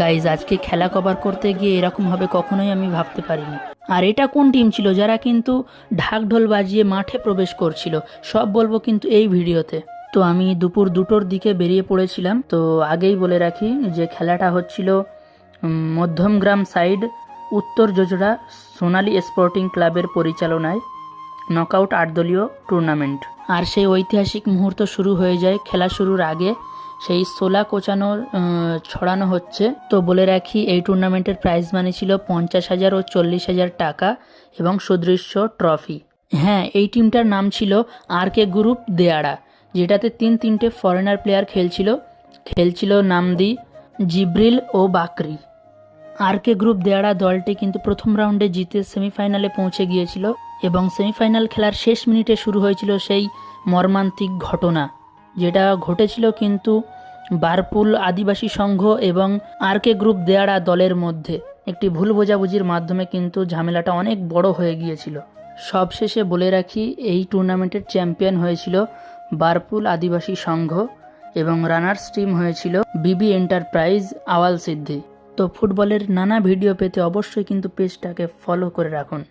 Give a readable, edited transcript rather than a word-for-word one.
Guys আজকে খেলা cover করতে গিয়ে এরকম হবে কখনোই আমি ভাবতে পারিনি। আর এটা কোন টিম ছিল যারা কিন্তু ঢাক ঢোল বাজিয়ে মাঠে প্রবেশ করছিল, সব বলবো কিন্তু এই ভিডিওতে। তো আমি দুপুর 2টোর দিকে বেরিয়ে পড়েছিলাম। তো আগেই বলে রাখি যে খেলাটা হচ্ছিল মধ্যমগ্রাম সাইড উত্তর জোজড়া সোনালী স্পোর্টিং ক্লাবের পরিচালনায় নকআউট 8 দলীয় টুর্নামেন্ট। আর সেই ঐতিহাসিক মুহূর্ত শুরু হয়ে যায় খেলা শুরুর আগে। সেই সোলা কোচানোর ছড়ানো হচ্ছে। তো বলে রাখি এই টুর্নামেন্টের প্রাইজ মানি ছিল 50,000 ও 40,000 টাকা এবং সুদৃশ্য ট্রফি। হ্যাঁ, এই টিমটার নাম ছিল RK গ্রুপ দেয়াড়া, যেটাতে তিনটে ফরেনার প্লেয়ার খেলছিল নামদি, জিব্রিল ও বাকরি। RK গ্রুপ দেয়াড়া দলটি কিন্তু প্রথম রাউন্ডে জিতে সেমিফাইনালে পৌঁছে গিয়েছিল এবং সেমিফাইনাল খেলার শেষ মিনিটে শুরু হয়েছিল সেই মর্মান্তিক ঘটনা, যেটা ঘটেছিল কিন্তু বারপুল আদিবাসী সংঘ এবং RK গ্রুপ দেয়াড়া দলের মধ্যে একটি ভুল বোঝাবুঝির মাধ্যমে কিন্তু ঝামেলাটা অনেক বড় হয়ে গিয়েছিল। সবশেষে বলে রাখি এই টুর্নামেন্টের চ্যাম্পিয়ন হয়েছিল বারপুল আদিবাসী সংঘ এবং রানার্স টিম হয়েছিল বিবি এন্টারপ্রাইজ আওয়াল সিদ্ধি। তো ফুটবলের নানা ভিডিও পেতে অবশ্যই কিন্তু পেজটাকে ফলো করে রাখুন।